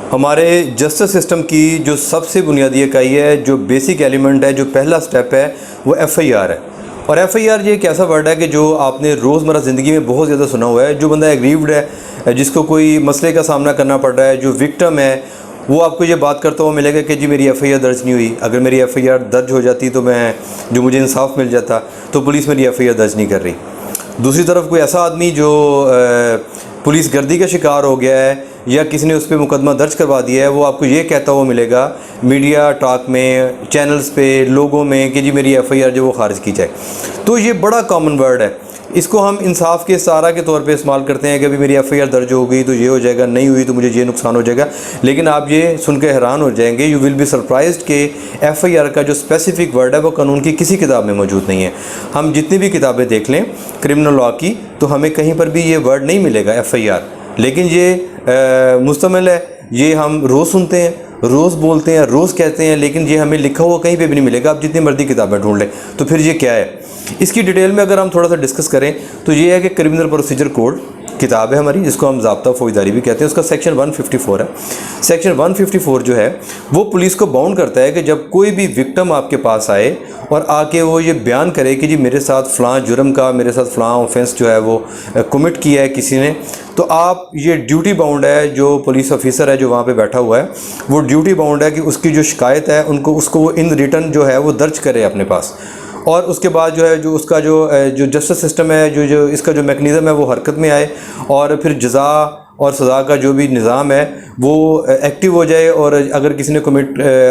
हमारे justice system की जो सबसे बुनियादी इकाई है, जो बेसिक एलिमेंट है, जो पहला स्टेप है, वो एफआईआर है। और एफआईआर ये एक ऐसा वर्ड है कि जो आपने रोज़मर्रा ज़िंदगी में बहुत ज़्यादा सुना हुआ है। जो बंदा एग्रीव्ड है, जिसको कोई मसले का सामना करना पड़ रहा है, जो विक्टिम है, वो आपको ये बात करता हुआ मिलेगा कि जी मेरी एफआईआर दर्ज नहीं हुई। अगर मेरी एफआईआर दर्ज हो जाती तो जो मुझे इंसाफ मिल जाता, तो पुलिस मेरी एफआईआर दर्ज नहीं कर रही। दूसरी तरफ कोई ऐसा आदमी जो पुलिस गर्दी का शिकार हो गया है या किसी ने उस पर मुकदमा दर्ज करवा दिया है, वो आपको ये कहता हुआ मिलेगा मीडिया टॉक में, चैनल्स पे, लोगों में कि जी मेरी एफआईआर जो वो खारिज की जाए। तो ये बड़ा कॉमन वर्ड है। इसको हम इंसाफ के सहारा के तौर पे इस्तेमाल करते हैं कि अभी मेरी एफआईआर दर्ज हो गई तो ये हो जाएगा, नहीं हुई तो मुझे ये नुकसान हो जाएगा। लेकिन आप ये सुन के हैरान हो जाएंगे, यू विल बी सरप्राइज्ड कि एफआईआर का जो स्पेसिफिक वर्ड है वो कानून की किसी किताब में मौजूद नहीं है। हम जितनी भी किताबें देख लें क्रिमिनल लॉ की, तो हमें कहीं पर भी ये वर्ड नहीं मिलेगा एफआईआर। लेकिन ये मुस्तमिल है, ये हम रोज़ सुनते हैं, रोज़ बोलते हैं, रोज़ कहते हैं, लेकिन ये हमें लिखा हुआ कहीं पे भी नहीं मिलेगा। आप जितनी मर्जी किताबें ढूंढ लें। तो फिर ये क्या है, इसकी डिटेल में अगर हम थोड़ा सा डिस्कस करें तो ये है कि क्रिमिनल प्रोसीजर कोड किताब है हमारी, जिसको हम ज़ाब्ता फौजदारी भी कहते हैं। उसका सेक्शन 154 है। सेक्शन 154 जो है वो पुलिस को बाउंड करता है कि जब कोई भी विक्टिम आपके पास आए और आके वो ये बयान करे कि जी मेरे साथ फ़लाँ जुर्म का, मेरे साथ फ़लाँ ऑफेंस जो है वो कमिट किया है किसी ने, तो आप ये ड्यूटी बाउंड है, जो पुलिस ऑफिसर है जो वहाँ पे बैठा हुआ है, वो ड्यूटी बाउंड है कि उसकी जो शिकायत है उसको वो इन रिटर्न जो है वो दर्ज करे अपने पास। और उसके बाद जो है जो उसका जो जस्टिस सिस्टम है, जो इसका जो मैकेनिज़्म है वो हरकत में आए, और फिर जज़ा और सज़ा का जो भी निज़ाम है वो एक्टिव हो जाए। और अगर किसी ने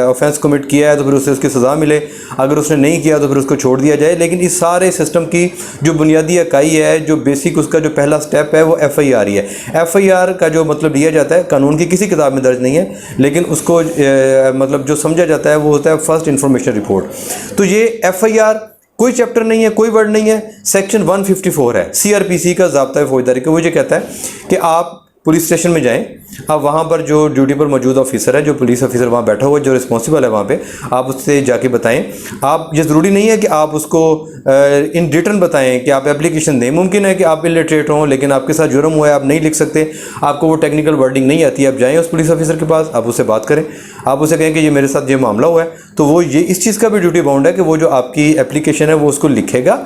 ऑफेंस कमिट किया है तो फिर उसे उसकी सज़ा मिले, अगर उसने नहीं किया तो फिर उसको छोड़ दिया जाए। लेकिन इस सारे सिस्टम की जो बुनियादी इकाई है, जो बेसिक उसका जो पहला स्टेप है, वो एफआईआर ही है। एफआईआर का जो मतलब लिया जाता है, कानून की किसी किताब में दर्ज नहीं है, लेकिन उसको मतलब जो समझा जाता है वो होता है फर्स्ट इन्फॉर्मेशन रिपोर्ट। तो ये एफआईआर कोई चैप्टर नहीं है, कोई वर्ड नहीं है, सेक्शन 154 है सीआरपीसी का, ज़ाब्ता फौजदारी का। वो ये कहता है कि आप पुलिस स्टेशन में जाएं, आप वहाँ पर जो ड्यूटी पर मौजूद ऑफिसर है, जो पुलिस ऑफिसर वहाँ बैठा हुआ है, जो रिस्पॉन्सिबल है वहाँ पे, आप उससे जाके बताएं। आप ये ज़रूरी नहीं है कि आप उसको इन रिटर्न बताएं कि आप एप्लीकेशन दें। मुमकिन है कि आप इलिटरेट हों, लेकिन आपके साथ जुर्म हुआ है, आप नहीं लिख सकते, आपको वो टेक्निकल वर्डिंग नहीं आती, आप जाएँ उस पुलिस ऑफिसर के पास, आप उससे बात करें, आप उसे कहें कि ये मेरे साथ ये मामला हुआ है। तो वो ये इस चीज़ का भी ड्यूटी बाउंड है कि वो जो आपकी एप्लीकेशन है वो उसको लिखेगा,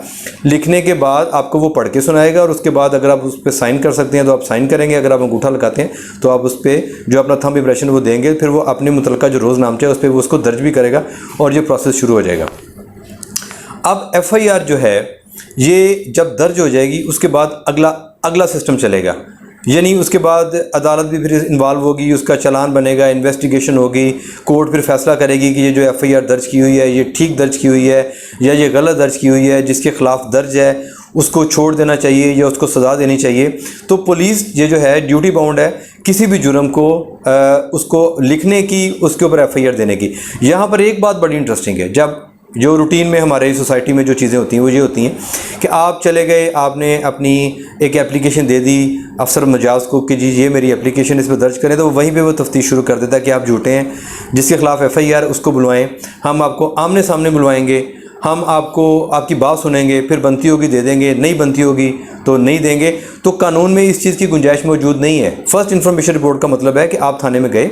लिखने के बाद आपको वो पढ़ के सुनाएगा, और उसके बाद अगर आप उस पर साइन कर सकते हैं तो आप साइन करेंगे, अगर आप अंगूठा लगाते हैं तो आप उस पर जो अपना थंब इंप्रेशन वो देंगे। फिर वो अपने मुतलका जो रोज़नामचा है उस पर वो उसको दर्ज भी करेगा और ये प्रोसेस शुरू हो जाएगा। अब एफआईआर जो है ये जब दर्ज हो जाएगी उसके बाद अगला सिस्टम चलेगा, यानी उसके बाद अदालत भी फिर इन्वॉल्व होगी, उसका चालान बनेगा, इन्वेस्टिगेशन होगी, कोर्ट फिर फैसला करेगी कि ये जो एफआईआर दर्ज की हुई है ये ठीक दर्ज की हुई है या ये गलत दर्ज की हुई है, जिसके ख़िलाफ़ दर्ज है उसको छोड़ देना चाहिए या उसको सज़ा देनी चाहिए। तो पुलिस ये जो है ड्यूटी बाउंड है किसी भी जुर्म को उसको लिखने की, उसके ऊपर एफआईआर देने की। यहाँ पर एक बात बड़ी इंटरेस्टिंग है, जब जो रूटीन में हमारे सोसाइटी में जो चीज़ें होती हैं वो ये होती हैं कि आप चले गए, आपने अपनी एक एप्लीकेशन दे दी अफसर मजाज को कि जी ये मेरी एप्लीकेशन, इस पर दर्ज करें, तो वहीं पे वो तफ्तीश शुरू कर देता है कि आप झूठे हैं, जिसके ख़िलाफ़ एफआईआर उसको बुलवाएं, हम आपको आमने सामने बुलवाएंगे, हम आपको आपकी बात सुनेंगे, फिर बनती होगी दे देंगे, नहीं बनती होगी तो नहीं देंगे। तो कानून में इस चीज़ की गुंजाइश मौजूद नहीं है। फर्स्ट इन्फॉर्मेशन रिपोर्ट का मतलब है कि आप थाने में गए,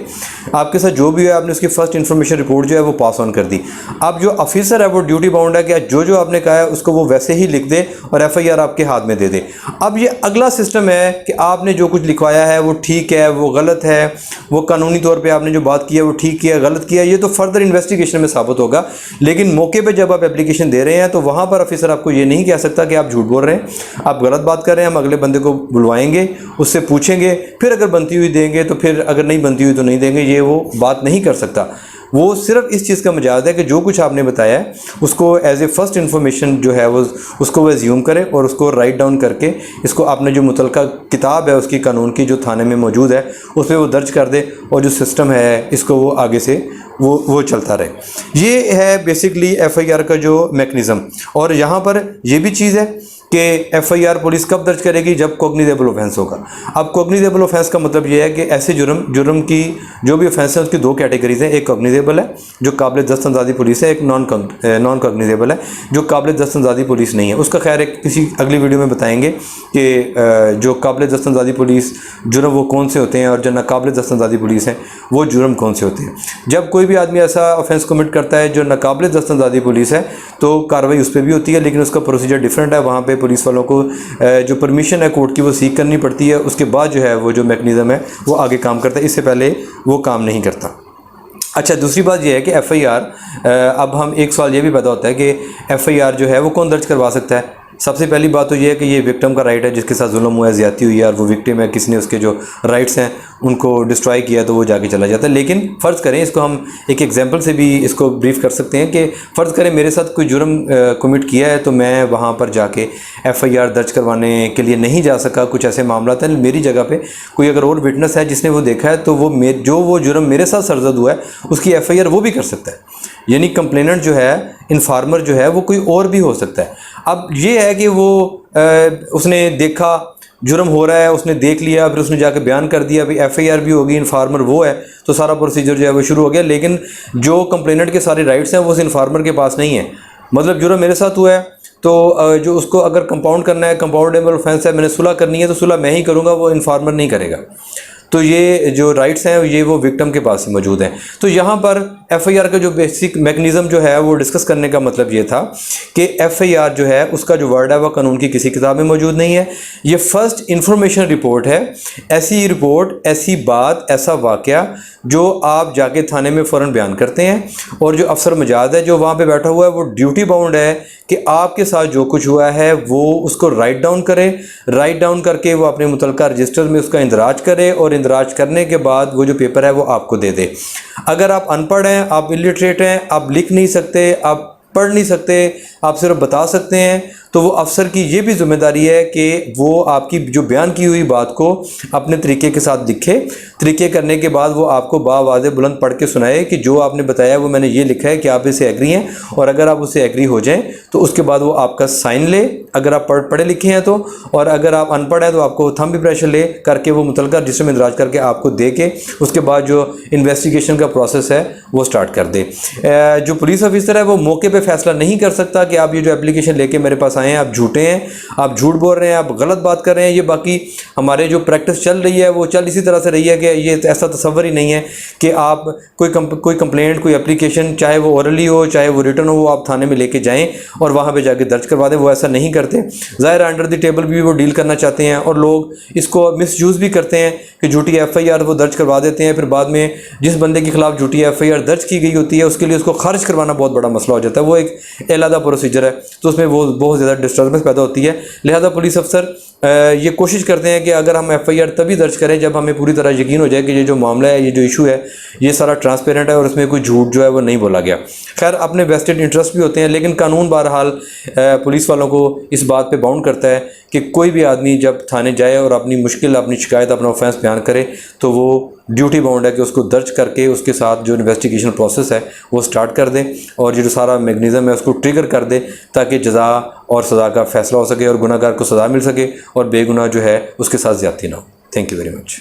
आपके साथ जो भी है आपने उसकी फर्स्ट इन्फॉर्मेशन रिपोर्ट जो है वो पास ऑन कर दी। अब जो ऑफिसर है वो ड्यूटी बाउंड है कि जो आपने कहा है उसको वो वैसे ही लिख दे और एफआईआर आपके हाथ में दे दे। अब ये अगला सिस्टम है कि आपने जो कुछ लिखवाया है वो ठीक है, वो गलत है, वो कानूनी तौर पर आपने जो बात की है वो ठीक किया, गलत किया, ये तो फर्दर इन्वेस्टिगेशन में साबित होगा। लेकिन मौके पर जब आप एप्लीकेशन दे रहे हैं तो वहाँ पर ऑफिसर आपको ये नहीं कह सकता कि आप झूठ बोल रहे हैं, आप गलत बात कर रहे हैं। हम अगले बंदे को बुलवाएंगे, उससे पूछेंगे, फिर अगर बनती हुई देंगे तो फिर, अगर नहीं बनती हुई तो नहीं देंगे। ये वो बात नहीं कर सकता। वो सिर्फ इस चीज़ का मजाज है कि जो कुछ आपने बताया है उसको एज ए फर्स्ट इन्फॉर्मेशन जो है वो उसको वो एज्यूम करे और उसको राइट डाउन करके इसको आपने जो मुतलका किताब है उसकी कानून की जो थाने में मौजूद है उस पर वो दर्ज कर दे, और जो सिस्टम है इसको वो आगे से वो चलता रहे। ये है बेसिकली एफआईआर का जो मैकेनिज़्म। और यहाँ पर ये भी चीज़ है कि एफआईआर पुलिस कब दर्ज करेगी, जब कॉग्निजेबल ऑफेंस होगा। अब कॉग्निजेबल ऑफेंस का मतलब ये है कि ऐसे जुर्म की जो भी ऑफेंस है उसकी दो कैटेगरीज हैं, एक कॉग्निजेबल है जो काबिल दस्तंदाजी पुलिस है, एक नॉन कॉग्निजेबल है जो काबिल दस्तंदाजी पुलिस नहीं है। उसका खैर एक किसी अगली वीडियो में बताएंगे कि जो काबिल दस्तंदाजी पुलिस जुर्म वो कौन से होते हैं और जो नाकाबिल दस्तंदाजी पुलिस हैं वो जुर्म कौन से होते हैं। जब कोई भी आदमी ऐसा ऑफेंस कमिट करता है जो नाकाबिल दस्तंदाजी पुलिस है तो कार्रवाई उस पर भी होती है, लेकिन उसका प्रोसीजर डिफरेंट है। वहाँ पे पुलिस वालों को जो परमिशन है कोर्ट की वो सीक करनी पड़ती है, उसके बाद जो है वो जो मैकेनिज़्म है वो आगे काम करता है, इससे पहले वो काम नहीं करता। अच्छा, दूसरी बात यह है कि एफआईआर, अब हम एक सवाल ये भी पैदा होता है कि एफआईआर जो है वो कौन दर्ज करवा सकता है। सबसे पहली बात तो ये है कि ये विक्टिम का राइट है, जिसके साथ जुल्म हुआ है, ज़्यादती हुई है और वो विक्टिम है, किसी ने उसके जो राइट्स हैं उनको डिस्ट्रॉय किया तो वो जाके चला जाता है। लेकिन फ़र्ज़ करें, इसको हम एक एग्जांपल से भी इसको ब्रीफ कर सकते हैं कि फ़र्ज़ करें मेरे साथ कोई जुर्म कमिट किया है तो मैं वहाँ पर जाके एफआईआर दर्ज करवाने के लिए नहीं जा सका। कुछ ऐसे मामला हैं, मेरी जगह पे कोई अगर और विटनेस है जिसने वो देखा है तो वो जुर्म मेरे साथ सरजद हुआ है उसकी एफआईआर वो भी कर सकता है। यानी कंप्लेनेंट जो है, इन्फॉर्मर जो है वो कोई और भी हो सकता है। अब ये है कि वो उसने देखा जुर्म हो रहा है, उसने देख लिया, फिर उसने जाकर बयान कर दिया, अभी एफआईआर भी होगी, इन्फॉर्मर वो है, तो सारा प्रोसीजर जो है वो शुरू हो गया। लेकिन जो कंप्लेनेंट के सारे राइट्स हैं वो उस इन्फॉर्मर के पास नहीं है। मतलब जुर्म मेरे साथ हुआ है तो जो उसको अगर कंपाउंड करना है, कंपाउंडेबल ऑफेंस है, मैंने सुलह करनी है तो सुलह मैं ही करूँगा, वो इन्फॉर्मर नहीं करेगा। तो ये जो राइट्स हैं ये वो विक्टिम के पास ही मौजूद हैं। तो यहाँ पर एफआईआर का जो बेसिक मैकेनिज़्म जो है वो डिस्कस करने का मतलब ये था कि एफआईआर जो है उसका जो वर्ड है वह कानून की किसी किताब में मौजूद नहीं है। ये फर्स्ट इंफॉर्मेशन रिपोर्ट है, ऐसी रिपोर्ट, ऐसी बात, ऐसा वाक़या जो आप जाके थाने में फ़ौरन बयान करते हैं और जो अफसर मजाज है जो वहाँ पे बैठा हुआ है वो ड्यूटी बाउंड है कि आपके साथ जो कुछ हुआ है वो उसको राइट डाउन करे, राइट डाउन करके वो अपने मुतलका रजिस्टर में उसका इंदराज करे और इंदराज करने के बाद वो जो पेपर है वो आपको दे दे। अगर आप अनपढ़ हैं, आप इलिटरेट हैं, आप लिख नहीं सकते, आप पढ़ नहीं सकते, आप सिर्फ बता सकते हैं, तो वो अफसर की ये भी जिम्मेदारी है कि वो आपकी जो बयान की हुई बात को अपने तरीके के साथ लिखे। तरीके करने के बाद वो आपको बावाज़े बुलंद पढ़ के सुनाए कि जो आपने बताया वो मैंने ये लिखा है कि आप इससे एग्री हैं, और अगर आप उससे एग्री हो जाएं तो उसके बाद वो आपका साइन ले, अगर आप पढ़े लिखे हैं तो, और अगर आप अनपढ़ हैं तो आपको थंब इंप्रेशन ले करके वो मुतलका रजिस्टर में इंदराज करके आपको दे के उसके बाद जो इन्वेस्टिगेशन का प्रोसेस है वो स्टार्ट कर दे। जो पुलिस ऑफिसर है वो मौके पर फैसला नहीं कर सकता कि आप ये जो एप्लीकेशन लेके मेरे पास आए हैं आप झूठे हैं, आप झूठ बोल रहे हैं, आप गलत बात कर रहे हैं। ये बाकी हमारे जो प्रैक्टिस चल रही है वो चल इसी तरह से रही है कि ये ऐसा तसव्वुर ही नहीं है कि आप कोई कंप्लेंट, कोई एप्लीकेशन, चाहे वो ओरली हो चाहे वो रिटर्न हो, वो आप थाने में लेके जाएं और वहाँ पे जाके दर्ज करवा दें। वो ऐसा नहीं करते। ज़ाहिर अंडर द टेबल भी वो डील करना चाहते हैं और लोग इसको मिसयूज़ भी करते हैं कि झूठी एफआईआर वो दर्ज करवा देते हैं, फिर बाद में जिस बंदे के खिलाफ झूठी एफआईआर दर्ज की गई होती है उसके लिए उसको खारिज करवाना बहुत बड़ा मसला हो जाता है। वो एक अलग प्रोसीजर है, तो उसमें वो बहुत ज़्यादा डिस्टर्बेंस पैदा होती है। लिहाजा पुलिस अफसर ये कोशिश करते हैं कि अगर हम एफआईआर तभी दर्ज करें जब हमें पूरी तरह यकीन हो जाए कि ये जो मामला है, ये जो इशू है, ये सारा ट्रांसपेरेंट है और उसमें कोई झूठ जो है वो नहीं बोला गया। खैर, अपने वेस्टेड इंटरेस्ट भी होते हैं, लेकिन कानून बहरहाल पुलिस वालों को इस बात पे बाउंड करता है कि कोई भी आदमी जब थाने जाए और अपनी मुश्किल, अपनी शिकायत, अपना ऑफेंस बयान करे तो वो ड्यूटी बाउंड है कि उसको दर्ज करके उसके साथ जो इन्वेस्टिगेशन प्रोसेस है वो स्टार्ट कर दें और ये जो सारा मैकेनिज़्म है उसको ट्रिगर कर दे ताकि जज़ा और सज़ा का फैसला हो सके और गुनाहगार को सज़ा मिल सके और बेगुनाह जो है उसके साथ ज़्यादती ना हो। Thank you very much.